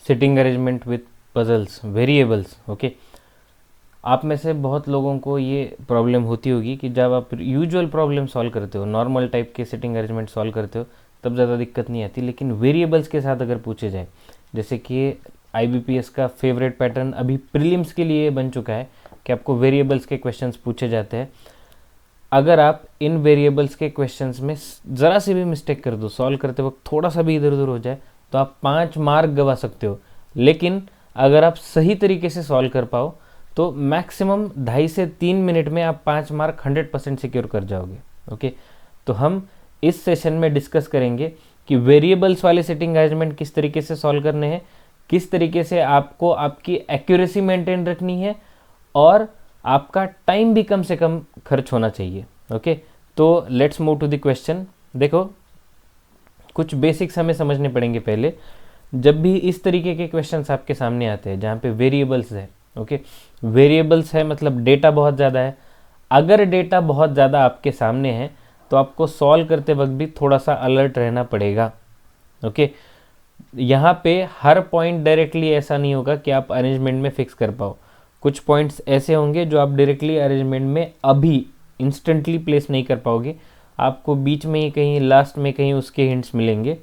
Sitting arrangement with puzzles, variables. Okay, आप में से बहुत लोगों को ये प्रॉब्लम होती होगी कि जब आप यूजुअल प्रॉब्लम सॉल्व करते हो, नॉर्मल टाइप के सिटिंग अरेंजमेंट सॉल्व करते हो, तब ज़्यादा दिक्कत नहीं आती। लेकिन वेरिएबल्स के साथ अगर पूछे जाए, जैसे कि IBPS का फेवरेट पैटर्न अभी प्रीलिम्स के लिए बन चुका है कि आपको वेरिएबल्स के क्वेश्चंस पूछे जाते हैं। अगर आप इन वेरिएबल्स के क्वेश्चंस में ज़रा सी भी मिस्टेक कर दो, सॉल्व करते वक्त थोड़ा सा भी इधर उधर हो जाए, तो आप 5 मार्क गवा सकते हो। लेकिन अगर आप सही तरीके से सॉल्व कर पाओ तो मैक्सिमम 2.5 से 3 मिनट में आप 5 मार्क 100% सिक्योर कर जाओगे। ओके, तो हम इस सेशन में डिस्कस करेंगे कि वेरिएबल्स वाले सिटिंग अरेंजमेंट किस तरीके से सॉल्व करने हैं, किस तरीके से आपको आपकी एक्यूरेसी मेंटेन रखनी है, और आपका टाइम भी कम से कम खर्च होना चाहिए। ओके, तो let's move to the question. देखो, कुछ बेसिक्स हमें समझने पड़ेंगे पहले। जब भी इस तरीके के क्वेश्चंस आपके सामने आते हैं जहाँ पे वेरिएबल्स है, ओके, वेरिएबल्स है मतलब डेटा बहुत ज़्यादा है। अगर डेटा बहुत ज़्यादा आपके सामने है तो आपको सॉल्व करते वक्त भी थोड़ा सा अलर्ट रहना पड़ेगा। ओके, यहाँ पे हर पॉइंट डायरेक्टली ऐसा नहीं होगा कि आप अरेंजमेंट में फिक्स कर पाओ। कुछ पॉइंट्स ऐसे होंगे जो आप डायरेक्टली अरेंजमेंट में अभी इंस्टेंटली प्लेस नहीं कर पाओगे, आपको बीच में ही कहीं लास्ट में कहीं उसके हिंट्स मिलेंगे।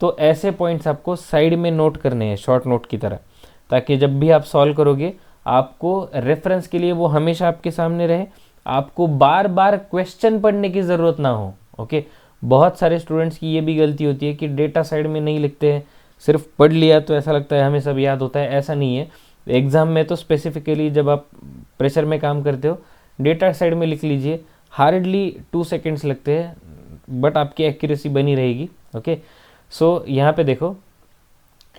तो ऐसे पॉइंट्स आपको साइड में नोट करने हैं शॉर्ट नोट की तरह, ताकि जब भी आप सॉल्व करोगे आपको रेफरेंस के लिए वो हमेशा आपके सामने रहे, आपको बार बार क्वेश्चन पढ़ने की ज़रूरत ना हो। ओके, बहुत सारे स्टूडेंट्स की ये भी गलती होती है कि डेटा साइड में नहीं लिखते हैं, सिर्फ पढ़ लिया तो ऐसा लगता है हमें सब याद होता है। ऐसा नहीं है। एग्ज़ाम में तो स्पेसिफिकली जब आप प्रेशर में काम करते हो, डेटा साइड में लिख लीजिए, हार्डली 2 सेकेंड्स लगते हैं, बट आपकी एक्यूरेसी बनी रहेगी। ओके, सो यहाँ पे देखो,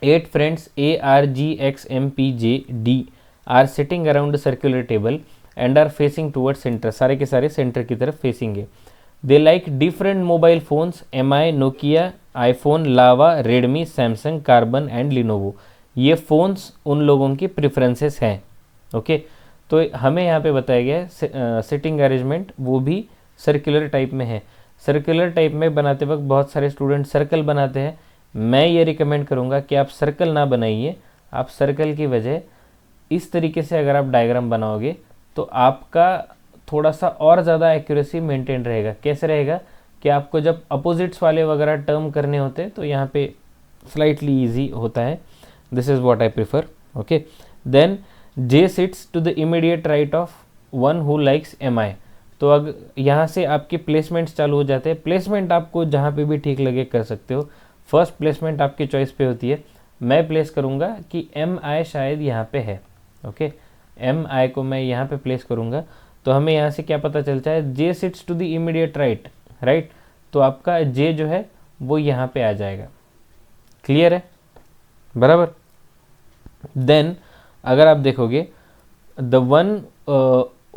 8 friends A, R, G, X, M, P, J, D are sitting around a circular table and are facing towards center। सारे के सारे सेंटर की तरफ फेसिंग है। They like different mobile phones, MI, Nokia, iPhone, lava, Redmi, Samsung, carbon and Lenovo. ये phones उन लोगों की प्रेफरेंसेस हैं। ओके, तो हमें यहाँ पे बताया गया है सिटिंग अरेंजमेंट वो भी सर्कुलर टाइप में है। सर्कुलर टाइप में बनाते वक्त बहुत सारे स्टूडेंट सर्कल बनाते हैं। मैं ये रिकमेंड करूँगा कि आप सर्कल ना बनाइए। आप सर्कल की वजह इस तरीके से अगर आप डायग्राम बनाओगे तो आपका थोड़ा सा और ज़्यादा एक्यूरेसी मेंटेन रहेगा। कैसे रहेगा कि आपको जब अपोजिट्स वाले वगैरह टर्म करने होते हैं तो यहाँ पे स्लाइटली ईजी होता है। This is what I prefer. Okay, then J sits to the immediate right of one who likes MI। तो अगर यहाँ से आपके प्लेसमेंट्स चालू हो जाते हैं। प्लेसमेंट आपको जहाँ पे भी ठीक लगे कर सकते हो। फर्स्ट प्लेसमेंट आपकी चॉइस पे होती है। मैं प्लेस करूँगा कि MI शायद यहाँ पे है। ओके, MI को मैं यहाँ पे प्लेस करूँगा। तो हमें यहाँ से क्या पता चलता है, J sits to the immediate right, right, तो आपका जे जो है वो यहाँ पे आ जाएगा। क्लियर है, बराबर। देन अगर आप देखोगे, the one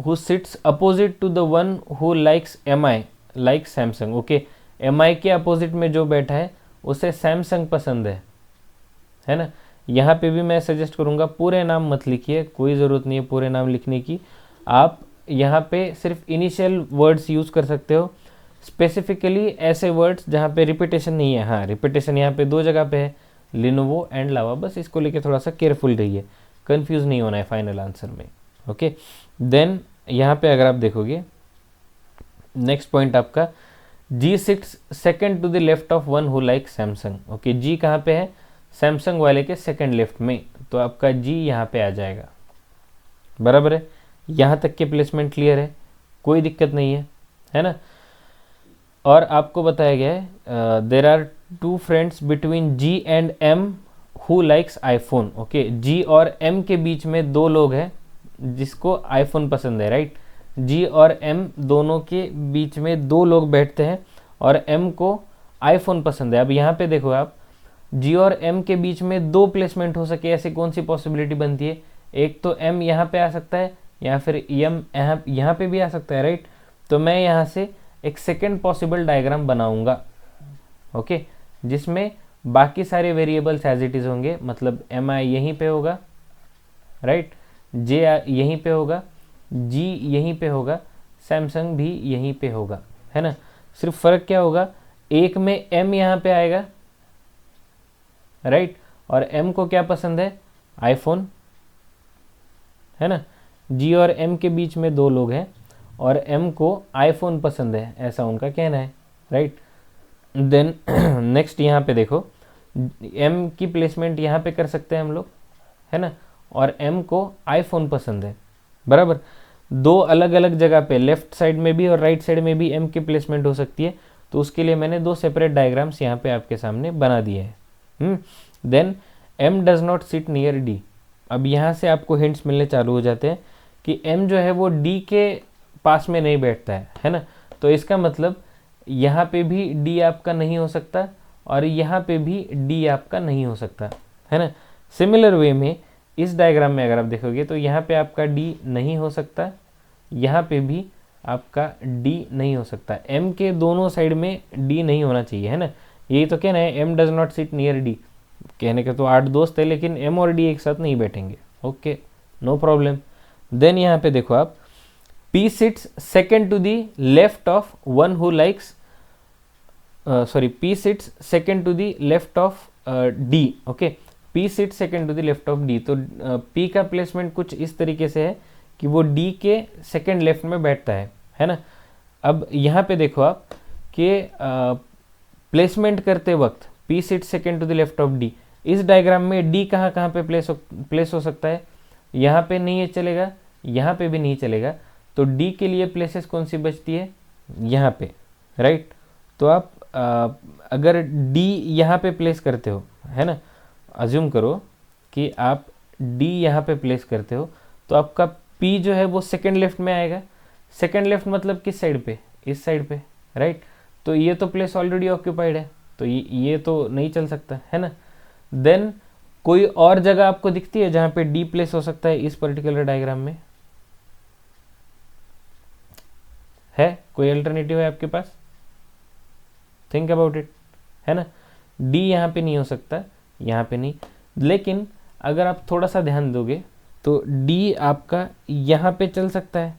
who sits opposite to the one who likes MI like Samsung. Okay, MI के अपोजिट में जो बैठा है उसे सैमसंग पसंद है ना। यहाँ पे भी मैं सजेस्ट करूँगा पूरे नाम मत लिखिए, कोई ज़रूरत नहीं है पूरे नाम लिखने की। आप यहाँ पे सिर्फ इनिशियल वर्ड्स यूज़ कर सकते हो, स्पेसिफिकली ऐसे वर्ड्स जहाँ पे रिपीटेशन नहीं है। हाँ, रिपीटेशन यहाँ पे 2 जगह पे है, लिनोवो एंड लावा। बस इसको लेके थोड़ा सा केयरफुल रहिए, कंफ्यूज नहीं होना है फाइनल आंसर में। ओके, देन यहाँ पे अगर आप देखोगे नेक्स्ट पॉइंट आपका, G sits second to the left of one who like Samsung. Okay, G कहाँ पे है, सैमसंग वाले के सेकेंड लेफ्ट में, तो आपका जी यहाँ पे आ जाएगा। बराबर है, यहाँ तक के प्लेसमेंट क्लियर है, कोई दिक्कत नहीं है ना। और आपको बताया गया है there are 2 friends between G and M who likes iPhone. Okay, G और M के बीच में 2 लोग हैं जिसको आईफोन पसंद है, राइट। जी और M दोनों के बीच में 2 लोग बैठते हैं और M को आईफोन पसंद है। अब यहाँ पे देखो आप, जी और M के बीच में 2 प्लेसमेंट हो सके, ऐसी कौन सी पॉसिबिलिटी बनती है। एक तो M यहाँ पे आ सकता है या फिर M यहाँ पे भी आ सकता है, राइट। तो मैं यहाँ से एक सेकेंड पॉसिबल डायग्राम बनाऊंगा। ओके, जिसमें बाकी सारे वेरिएबल्स एज इट इज़ होंगे, मतलब MI यहीं पे होगा, राइट, जे यहीं पे होगा, जी यहीं पे होगा, सैमसंग भी यहीं पे होगा, है ना। सिर्फ फ़र्क क्या होगा, एक में M यहाँ पे आएगा, राइट, और एम को क्या पसंद है, आईफोन, है ना। जी और एम के बीच में दो लोग हैं और एम को आईफोन पसंद है, ऐसा उनका कहना है, राइट। देन नेक्स्ट यहाँ पे देखो, एम की प्लेसमेंट यहाँ पे कर सकते हैं हम लोग, है ना, और एम को आईफोन पसंद है, बराबर। दो अलग अलग जगह पे लेफ्ट साइड में भी और राइट साइड में भी एम की प्लेसमेंट हो सकती है, तो उसके लिए मैंने दो सेपरेट डायग्राम्स यहाँ पे आपके सामने बना दिए हैं। Then M does not sit near D. अब यहाँ से आपको हिंट्स मिलने चालू हो जाते हैं कि एम जो है वो डी के पास में नहीं बैठता है ना। तो इसका मतलब यहाँ पे भी डी आपका नहीं हो सकता और यहाँ पे भी डी आपका नहीं हो सकता, है ना। सिमिलर वे में इस डायग्राम में अगर आप देखोगे तो यहाँ पे आपका डी नहीं हो सकता, यहाँ पे भी आपका डी नहीं हो सकता। एम के दोनों साइड में डी नहीं होना चाहिए, है ना। यही तो कहना है, M does not sit near D. कहने के तो 8 दोस्त है लेकिन एम और डी एक साथ नहीं बैठेंगे, ओके, नो प्रॉब्लम। देन यहाँ पे देखो आप, P sits second to the left of one who likes P sits second to the left of D, okay, P sits second to the left of D। तो P का placement कुछ इस तरीके से है कि वो D के सेकंड लेफ्ट में बैठता है ना। अब यहाँ पे देखो आप कि प्लेसमेंट करते वक्त P sits second to the left of D, इस डायग्राम में D कहाँ कहाँ पे प्लेस हो सकता है, यहाँ पे नहीं चलेगा, यहाँ पे भी नहीं चलेगा, तो D के लिए प्लेसेस कौन सी बचती है, यहाँ पे, राइट। तो आप अगर D यहाँ पे प्लेस करते हो, है ना, अज्यूम करो कि आप D यहाँ पे प्लेस करते हो, तो आपका P जो है वो सेकंड लेफ्ट में आएगा। सेकंड लेफ्ट मतलब किस साइड पे, इस साइड पे, राइट। तो ये तो प्लेस ऑलरेडी ऑक्यूपाइड है, तो ये तो नहीं चल सकता, है ना। देन कोई और जगह आपको दिखती है जहाँ पे D प्लेस हो सकता है इस पर्टिकुलर डायग्राम में, है कोई अल्टरनेटिव है आपके पास, थिंक अबाउट इट, है ना। डी यहाँ पे नहीं हो सकता, यहाँ पे नहीं, लेकिन अगर आप थोड़ा सा ध्यान दोगे तो डी आपका यहाँ पे चल सकता है,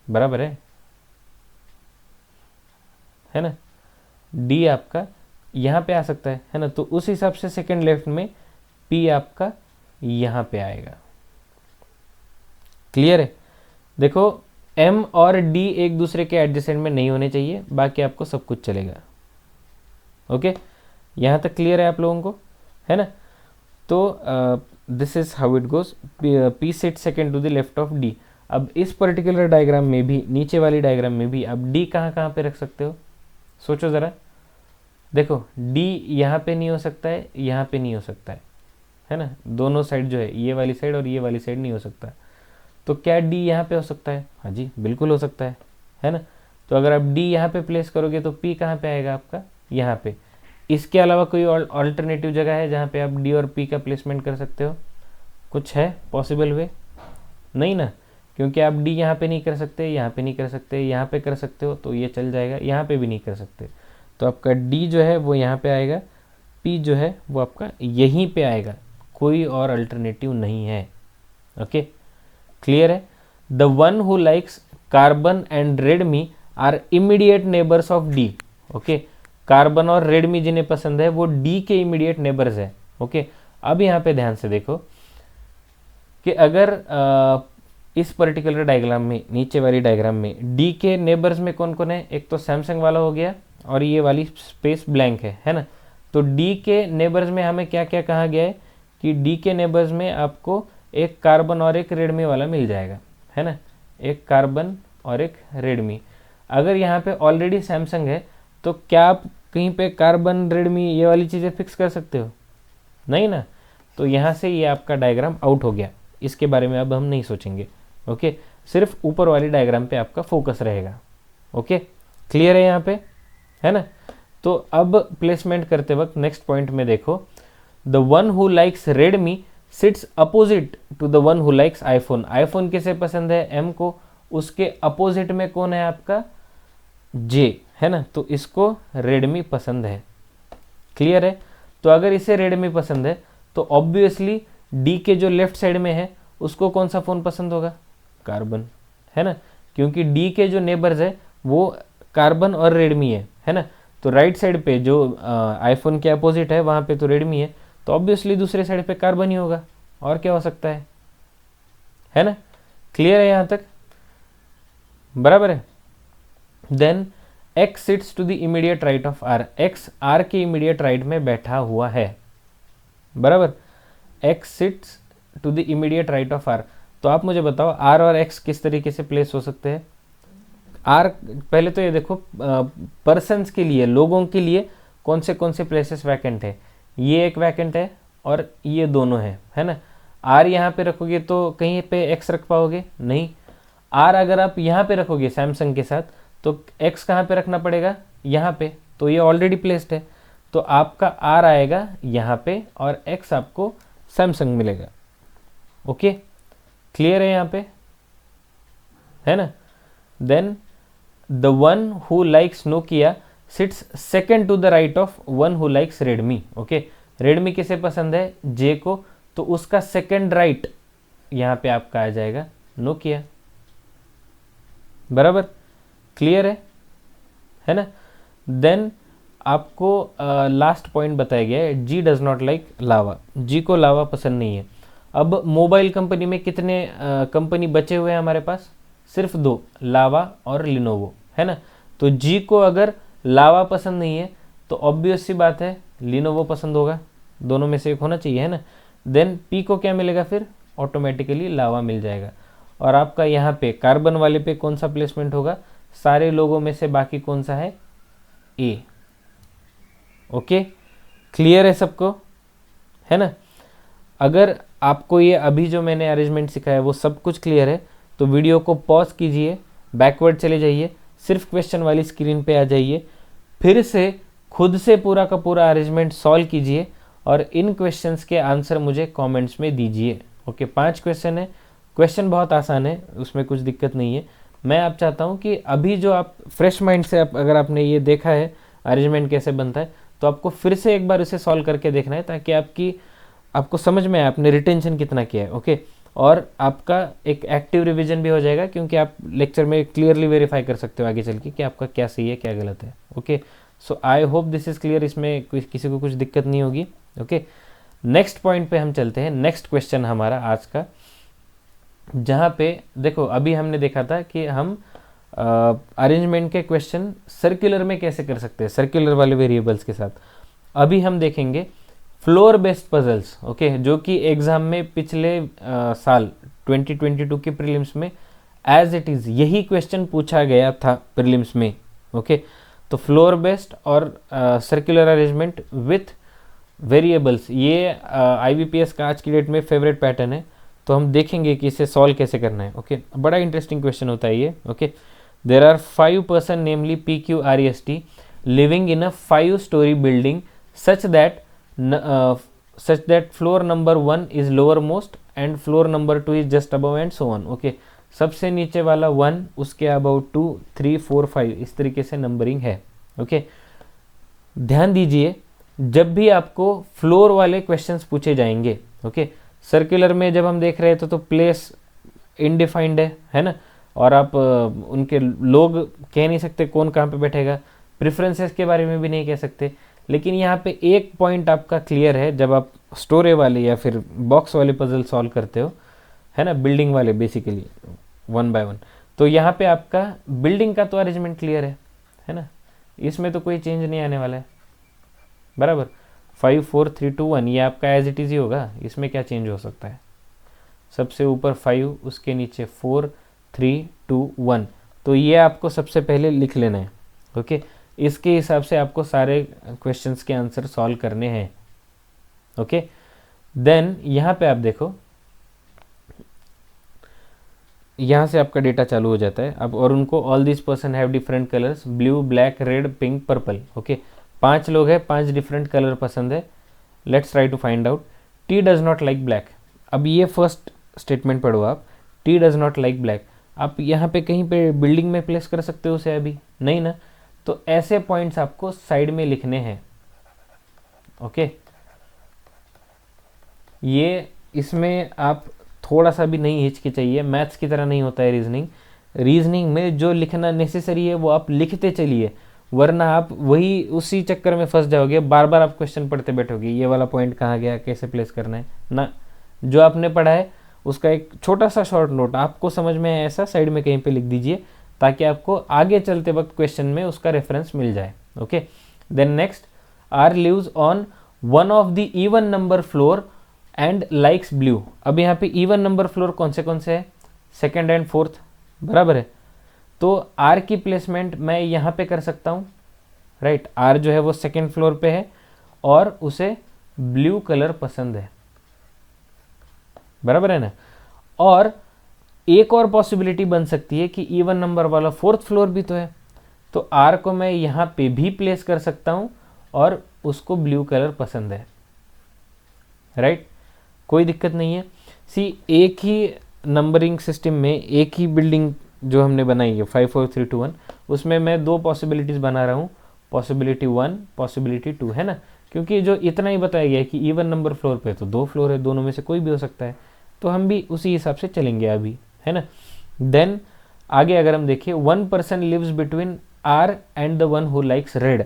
बराबर है ना। डी आपका यहाँ पे आ सकता है ना। तो उस हिसाब से सेकंड लेफ्ट में पी आपका यहाँ पे आएगा, क्लियर है। देखो M और D एक दूसरे के एडजेसेंट में नहीं होने चाहिए, बाकी आपको सब कुछ चलेगा, ओके। यहाँ तक क्लियर है आप लोगों को, है ना। तो this is how it goes, P sit second to the left of D। अब इस पर्टिकुलर डायग्राम में भी, नीचे वाली डायग्राम में भी आप D कहाँ कहाँ पे रख सकते हो, सोचो ज़रा। देखो D यहाँ पे नहीं हो सकता है, यहाँ पे नहीं हो सकता है ना। दोनों साइड जो है, ये वाली साइड और ये वाली साइड नहीं हो सकता। तो क्या D यहाँ पे हो सकता है, हाँ जी बिल्कुल हो सकता है ना। तो अगर आप D यहाँ पे प्लेस करोगे तो P कहाँ पे आएगा आपका, यहाँ पे। इसके अलावा कोई ऑल्टरनेटिव जगह है जहाँ पे आप D और P का प्लेसमेंट कर सकते हो, कुछ है पॉसिबल वे, नहीं ना। क्योंकि आप D यहाँ पे नहीं कर सकते, यहाँ पे नहीं कर सकते, यहाँ पे कर सकते हो तो ये चल जाएगा, यहाँ पे भी नहीं कर सकते, तो आपका D जो है वो यहाँ पे आएगा, P जो है वो आपका यहीं पे आएगा, कोई और अल्टरनेटिव नहीं है, ओके, क्लियर है। The one who likes Karbonn and Redmi are immediate neighbours of D, okay. Karbonn और रेडमी जिन्हें पसंद है वो डी के इमीडिएट नेबर्स है, ओके। अब यहाँ पे ध्यान से देखो कि अगर इस पर्टिकुलर डायग्राम में, नीचे वाली डायग्राम में डी के नेबर्स में कौन कौन है, एक तो सैमसंग वाला हो गया और ये वाली स्पेस ब्लैंक है ना। तो डी के नेबर्स में हमें क्या क्या कहा गया है कि डी के नेबर्स में आपको एक कार्बन और एक रेडमी वाला मिल जाएगा, है ना, एक कार्बन और एक रेडमी। अगर यहाँ पे ऑलरेडी सैमसंग है तो क्या आप कहीं पे कार्बन रेडमी ये वाली चीज़ें फिक्स कर सकते हो, नहीं ना। तो यहाँ से ये आपका डायग्राम आउट हो गया, इसके बारे में अब हम नहीं सोचेंगे, ओके। सिर्फ ऊपर वाली डायग्राम पे आपका फोकस रहेगा, ओके, क्लियर है यहाँ पे, है ना। तो अब प्लेसमेंट करते वक्त नेक्स्ट पॉइंट में देखो, the one who likes Redmi sits opposite to the one who likes iPhone. IPhone किसे पसंद है, एम को, उसके अपोजिट में कौन है आपका, जे, है ना। तो इसको रेडमी पसंद है, क्लियर है। तो अगर इसे रेडमी पसंद है तो ऑब्वियसली डी के जो लेफ्ट साइड में है उसको कौन सा फ़ोन पसंद होगा, कार्बन, है ना, क्योंकि डी के जो नेबर्स है वो कार्बन और रेडमी है ना। तो राइट साइड पे जो आईफोन के अपोजिट है वहाँ पे तो रेडमी है, तो ऑब्वियसली दूसरे साइड पे कार्बन ही होगा, और क्या हो सकता है ना। क्लियर है यहाँ तक, बराबर है। Then x sits to the immediate right of r, x r के इमीडिएट राइट में बैठा हुआ है, बराबर। x sits to the immediate right of r, तो आप मुझे बताओ r और x किस तरीके से प्लेस हो सकते हैं। r, पहले तो ये देखो पर्सन्स के लिए, लोगों के लिए कौन से प्लेसेस वैकेंट है, ये एक वैकेंट है और ये दोनों है ना। r यहाँ पे रखोगे तो कहीं पे x रख पाओगे नहीं, r अगर आप यहाँ पे रखोगे सैमसंग के साथ तो x कहाँ पे रखना पड़ेगा, यहाँ पे, तो ये ऑलरेडी प्लेस्ड है, तो आपका r आएगा यहाँ पे और x आपको सैमसंग मिलेगा। ओके, क्लियर है यहाँ पे, है ना। Then the one who likes Nokia sits second to the right of one who likes Redmi. Okay, Redmi किसे पसंद है, जे को, तो उसका सेकेंड राइट यहाँ पे आपका आ जाएगा नोकिया, बराबर। क्लियर है ना। देन आपको लास्ट पॉइंट बताया गया है, जी डज नॉट लाइक लावा, जी को लावा पसंद नहीं है। अब मोबाइल कंपनी में कितने कंपनी बचे हुए हैं हमारे पास, सिर्फ दो, लावा और लिनोवो, है ना। तो जी को अगर लावा पसंद नहीं है तो ऑब्वियस सी बात है लिनोवो पसंद होगा, दोनों में से एक होना चाहिए, है ना। देन पी को क्या मिलेगा, फिर ऑटोमेटिकली लावा मिल जाएगा। और आपका यहाँ पे कार्बन वाले पे कौन सा प्लेसमेंट होगा, सारे लोगों में से बाकी कौन सा है, ए। ओके, क्लियर है सबको, है ना। अगर आपको ये अभी जो मैंने अरेंजमेंट सिखाया वो सब कुछ क्लियर है तो वीडियो को पॉज कीजिए, बैकवर्ड चले जाइए, सिर्फ क्वेश्चन वाली स्क्रीन पे आ जाइए, फिर से खुद से पूरा का पूरा अरेंजमेंट सॉल्व कीजिए और इन क्वेश्चंस के आंसर मुझे कमेंट्स में दीजिए। ओके, 5 क्वेश्चन है, क्वेश्चन बहुत आसान है, उसमें कुछ दिक्कत नहीं है। मैं आप चाहता हूँ कि अभी जो आप फ्रेश माइंड से अगर आपने ये देखा है अरेंजमेंट कैसे बनता है तो आपको फिर से एक बार इसे सॉल्व करके देखना है, ताकि आपको समझ में आए आपने रिटेंशन कितना किया है। ओके, और आपका एक एक्टिव रिवीजन भी हो जाएगा, क्योंकि आप लेक्चर में क्लियरली वेरीफाई कर सकते हो आगे चल के कि आपका क्या सही है क्या गलत है। Okay, so I hope this is clear, इसमें किसी को कुछ दिक्कत नहीं होगी। ओके, नेक्स्ट पॉइंट पे हम चलते हैं। नेक्स्ट क्वेश्चन हमारा आज का, जहाँ पे देखो अभी हमने देखा था कि हम अरेंजमेंट के क्वेश्चन सर्कुलर में कैसे कर सकते हैं, सर्कुलर वाले वेरिएबल्स के साथ। अभी हम देखेंगे फ्लोर बेस्ड पजल्स। ओके, जो कि एग्जाम में पिछले साल 2022 के प्रीलिम्स में एज इट इज़ यही क्वेश्चन पूछा गया था प्रीलिम्स में। ओके, तो फ्लोर बेस्ड और सर्कुलर अरेंजमेंट विथ वेरिएबल्स, ये IBPS का आज की डेट में फेवरेट पैटर्न है, तो हम देखेंगे कि इसे सॉल्व कैसे करना है। ओके, बड़ा इंटरेस्टिंग क्वेश्चन होता है ये। Okay, there are 5 person namely PQREST living in a 5-story building such that floor number 1 is lower most and floor number 2 is just above and so on. Okay, सबसे नीचे वाला 1, उसके about 2, 3, 4, 5, इस तरीके से नंबरिंग है। ओके, ध्यान दीजिए जब भी आपको फ्लोर वाले क्वेश्चंस पूछे जाएंगे, ओके, सर्कुलर में जब हम देख रहे थे तो प्लेस इनडिफाइंड है ना, और आप उनके लोग कह नहीं सकते कौन कहाँ पे बैठेगा, प्रेफरेंसेस के बारे में भी नहीं कह सकते। लेकिन यहाँ पे एक पॉइंट आपका क्लियर है, जब आप स्टोरे वाले या फिर बॉक्स वाले पजल सॉल्व करते हो, है ना, बिल्डिंग वाले बेसिकली 1 by 1, तो यहाँ पे आपका बिल्डिंग का तो अरेंजमेंट क्लियर है ना, इसमें तो कोई चेंज नहीं आने वाला है, बराबर। 5, 4, 3, 2, 1 ये आपका एज इट इज़ ही होगा, इसमें क्या चेंज हो सकता है। सबसे ऊपर 5, उसके नीचे 4, 3, 2, 1, तो ये आपको सबसे पहले लिख लेना है। ओके, इसके हिसाब से आपको सारे क्वेश्चंस के आंसर सॉल्व करने हैं। ओके, देन यहाँ पे आप देखो, यहाँ से आपका डेटा चालू हो जाता है अब, और उनको all this person have different colours, blue, black, red, pink, purple. Okay, 5 लोग हैं, 5 डिफरेंट कलर पसंद है। Let's try to find out. T does not like black. अब ये फर्स्ट स्टेटमेंट पढ़ो आप, T does not like black. आप यहाँ पे कहीं पे बिल्डिंग में प्लेस कर सकते हो उसे, अभी नहीं ना, तो ऐसे पॉइंट्स आपको साइड में लिखने हैं। ओके, ये इसमें आप थोड़ा सा भी नहीं हिचकिचाइए, मैथ्स की तरह नहीं होता है रीजनिंग। रीजनिंग में जो लिखना नेसेसरी है वो आप लिखते चलिए, वरना आप वही उसी चक्कर में फंस जाओगे, बार बार आप क्वेश्चन पढ़ते बैठोगे, ये वाला पॉइंट कहाँ गया, कैसे प्लेस करना है ना। जो आपने पढ़ा है उसका एक छोटा सा शॉर्ट नोट आपको समझ में आए ऐसा साइड में कहीं पे लिख दीजिए, ताकि आपको आगे चलते वक्त क्वेश्चन में उसका रेफरेंस मिल जाए। Okay, then next, R lives on one of the even number floor and likes blue. अब यहाँ पे इवन नंबर फ्लोर कौन से है, सेकेंड एंड फोर्थ, बराबर है। तो आर की प्लेसमेंट मैं यहाँ पे कर सकता हूँ, राइट। आर जो है वो सेकेंड फ्लोर पे है और उसे ब्लू कलर पसंद है, बराबर है ना। और एक और पॉसिबिलिटी बन सकती है कि इवन नंबर वाला फोर्थ फ्लोर भी तो है, तो आर को मैं यहाँ पे भी प्लेस कर सकता हूँ और उसको ब्लू कलर पसंद है, राइट। कोई दिक्कत नहीं है। सी, एक ही नंबरिंग सिस्टम में एक ही बिल्डिंग जो हमने बनाई है 5 4 3 2 1, उसमें मैं दो पॉसिबिलिटीज़ बना रहा हूँ, पॉसिबिलिटी 1 पॉसिबिलिटी 2, है ना। क्योंकि जो इतना ही बताया गया है कि इवन नंबर फ्लोर पे तो 2 फ्लोर है, दोनों में से कोई भी हो सकता है, तो हम भी उसी हिसाब से चलेंगे अभी, है ना। देन आगे अगर हम देखें, 1 person lives between R and the one who likes red.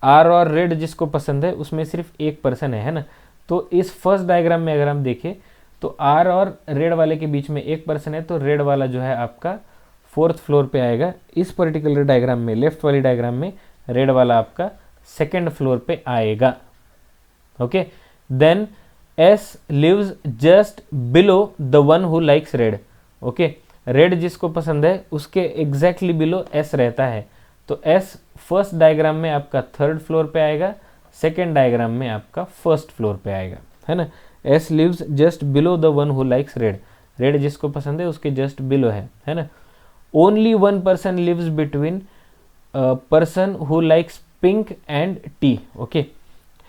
R और रेड जिसको पसंद है उसमें सिर्फ एक पर्सन है ना। तो इस फर्स्ट डायग्राम में अगर हम देखें तो आर और रेड वाले के बीच में एक पर्सन है, तो रेड वाला जो है आपका फोर्थ फ्लोर पे आएगा। इस पर्टिकुलर डायग्राम में, लेफ्ट वाली डायग्राम में, रेड वाला आपका सेकेंड फ्लोर पे आएगा। Okay, then S lives just below the one who likes red. Okay, red जिसको पसंद है उसके एग्जैक्टली बिलो एस रहता है, तो एस फर्स्ट डायग्राम में आपका थर्ड फ्लोर पे आएगा, सेकेंड डायग्राम में आपका फर्स्ट फ्लोर पे आएगा, है ना। S lives just below the one who likes red, red जिसको पसंद है उसके जस्ट बिलो है ना। Only one person lives between person who likes pink and T. Okay,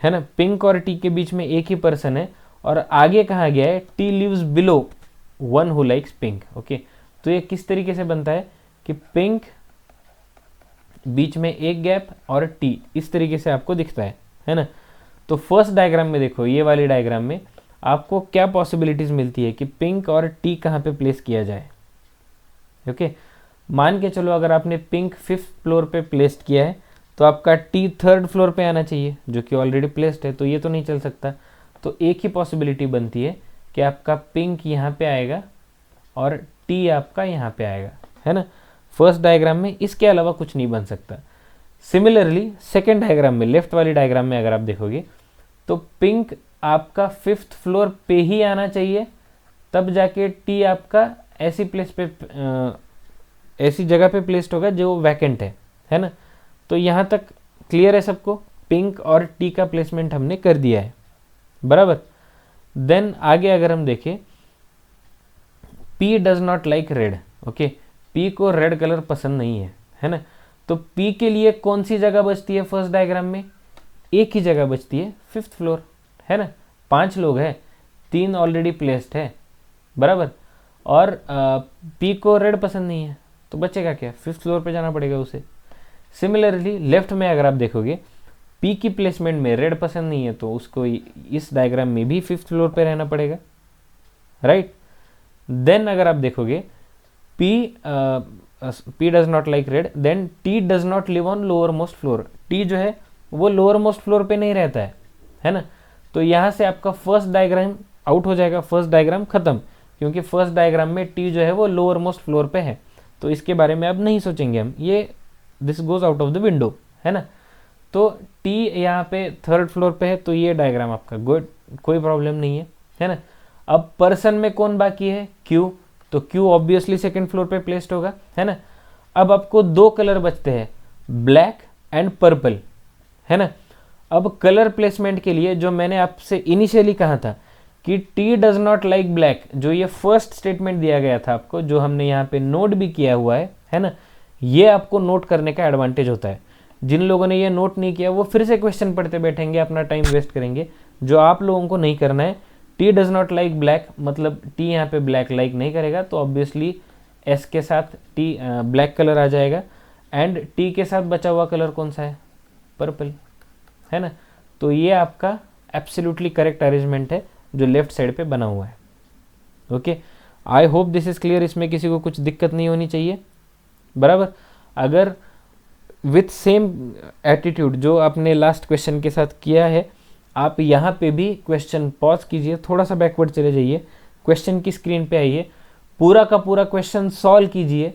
है ना, पिंक और टी के बीच में एक ही पर्सन है, और आगे कहा गया है T lives below one who likes pink. Okay, तो ये किस तरीके से बनता है कि पिंक बीच में एक गैप और टी, इस तरीके से आपको दिखता है ना। तो फर्स्ट डायग्राम में देखो, ये वाली डायग्राम में आपको क्या पॉसिबिलिटीज़ मिलती है कि पिंक और टी कहाँ पे प्लेस किया जाए। ओके, मान के चलो अगर आपने पिंक फिफ्थ फ्लोर पे प्लेस्ड किया है तो आपका टी थर्ड फ्लोर पे आना चाहिए, जो कि ऑलरेडी प्लेस्ड है, तो ये तो नहीं चल सकता। तो एक ही पॉसिबिलिटी बनती है कि आपका पिंक यहाँ पे आएगा और टी आपका यहाँ पे आएगा, है ना, फर्स्ट डायग्राम में। इसके अलावा कुछ नहीं बन सकता। सिमिलरली सेकेंड डायग्राम में, लेफ्ट वाली डायग्राम में अगर आप देखोगे तो पिंक आपका फिफ्थ फ्लोर पे ही आना चाहिए, तब जाके टी आपका ऐसी प्लेस पे ऐसी जगह पे प्लेस्ड होगा जो वैकेंट है ना। तो यहाँ तक क्लियर है सबको, पिंक और टी का प्लेसमेंट हमने कर दिया है, बराबर। देन आगे अगर हम देखें, P does not like red. Okay, P को रेड कलर पसंद नहीं है ना। तो पी के लिए कौन सी जगह बचती है फर्स्ट डायग्राम में, एक ही जगह बचती है, फिफ्थ फ्लोर, है ना। 5 लोग हैं, 3 ऑलरेडी प्लेस्ड है, बराबर। और पी को रेड पसंद नहीं है, तो बचेगा क्या, फिफ्थ फ्लोर पे जाना पड़ेगा उसे। सिमिलरली लेफ्ट में अगर आप देखोगे, पी की प्लेसमेंट में रेड पसंद नहीं है, तो उसको इस डायग्राम में भी फिफ्थ फ्लोर पे रहना पड़ेगा, राइट। देन अगर आप देखोगे P does not like red, then T does not live on lowermost floor. T जो है वो लोअर मोस्ट फ्लोर पे नहीं रहता है ना। तो यहाँ से आपका फर्स्ट डायग्राम आउट हो जाएगा, फर्स्ट डायग्राम खत्म, क्योंकि फर्स्ट डायग्राम में T जो है वो लोअर मोस्ट फ्लोर पे है, तो इसके बारे में अब नहीं सोचेंगे हम, ये this goes out of the window, है ना। तो T यहाँ पे थर्ड फ्लोर पे है, तो ये डायग्राम आपका गुड, कोई प्रॉब्लम नहीं है ना। अब पर्सन में कौन बाकी है, Q, तो Q ऑब्वियसली सेकंड फ्लोर पे प्लेस्ड होगा, है ना। अब आपको 2 कलर बचते हैं, ब्लैक एंड पर्पल, है ना। अब कलर प्लेसमेंट के लिए जो मैंने आपसे इनिशियली कहा था कि T does not like black, जो ये फर्स्ट स्टेटमेंट दिया गया था आपको, जो हमने यहाँ पे नोट भी किया हुआ है ना, ये आपको नोट करने का एडवांटेज होता है। जिन लोगों ने ये नोट नहीं किया वो फिर से क्वेश्चन पढ़ते बैठेंगे, अपना टाइम वेस्ट करेंगे, जो आप लोगों को नहीं करना है। T does not like black, मतलब T यहाँ पे ब्लैक लाइक नहीं करेगा, तो ऑब्वियसली S के साथ T ब्लैक कलर आ जाएगा, एंड T के साथ बचा हुआ कलर कौन सा है, पर्पल, है ना। तो ये आपका एब्सोल्युटली करेक्ट अरेंजमेंट है जो लेफ्ट साइड पे बना हुआ है। Okay, I hope this is clear, इसमें किसी को कुछ दिक्कत नहीं होनी चाहिए, बराबर। अगर विथ सेम एटीट्यूड जो आपने लास्ट क्वेश्चन के साथ किया है, आप यहाँ पे भी क्वेश्चन पॉज कीजिए, थोड़ा सा बैकवर्ड चले जाइए, क्वेश्चन की स्क्रीन पे आइए, पूरा का पूरा क्वेश्चन सॉल्व कीजिए,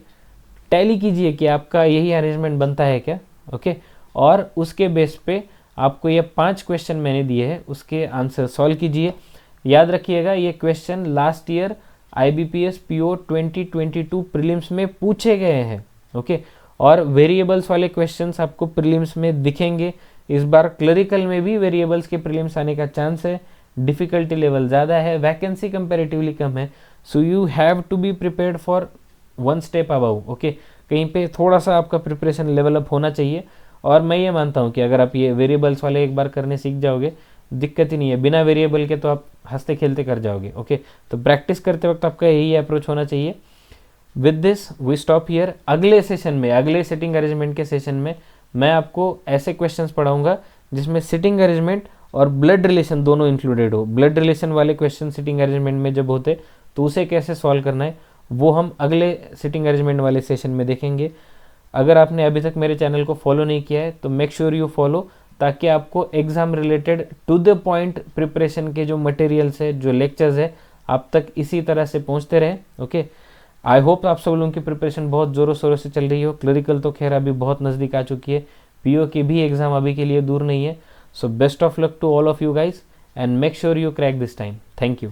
टैली कीजिए कि आपका यही अरेंजमेंट बनता है क्या, ओके। और उसके बेस पे आपको ये 5 क्वेश्चन मैंने दिए हैं, उसके आंसर सॉल्व कीजिए। याद रखिएगा ये question last year IBPS PO 2022 prelims में पूछे गए हैं, ओके। और वेरिएबल्स वाले क्वेश्चंस आपको प्रीलिम्स में दिखेंगे। इस बार क्लरिकल में भी वेरिएबल्स के प्रीलिम्स आने का चांस है, डिफिकल्टी लेवल ज़्यादा है, वैकेंसी कंपैरेटिवली कम है, so you have to be prepared for 1 step above, okay. कहीं पे थोड़ा सा आपका प्रिपरेशन लेवल अप होना चाहिए। और मैं ये मानता हूँ कि अगर आप ये वेरिएबल्स वाले एक बार करने सीख जाओगे, दिक्कत ही नहीं है, बिना वेरिएबल के तो आप हंसते खेलते कर जाओगे, ओके। तो प्रैक्टिस करते वक्त आपका यही अप्रोच होना चाहिए। With this we stop here. अगले सेशन में, अगले सिटिंग अरेंजमेंट के सेशन में मैं आपको ऐसे क्वेश्चंस पढ़ाऊंगा जिसमें सिटिंग अरेंजमेंट और ब्लड रिलेशन दोनों इंक्लूडेड हो। ब्लड रिलेशन वाले क्वेश्चन सिटिंग अरेंजमेंट में जब होते तो उसे कैसे सॉल्व करना है वो हम अगले सिटिंग अरेंजमेंट वाले सेशन में देखेंगे। अगर आपने अभी तक मेरे चैनल को फॉलो नहीं किया है तो मेक श्योर यू फॉलो, ताकि आपको exam related to the point preparation के जो मटेरियल्स है, जो लेक्चर्स है, आप तक इसी तरह से पहुंचते रहे, ओके। आई होप आप सब लोगों की प्रिपरेशन बहुत ज़ोरों शोरों से चल रही हो। क्लरिकल तो खैर अभी बहुत नज़दीक आ चुकी है, PO की भी एग्ज़ाम अभी के लिए दूर नहीं है। So best of luck to all of you guys and make sure you crack this time. Thank you.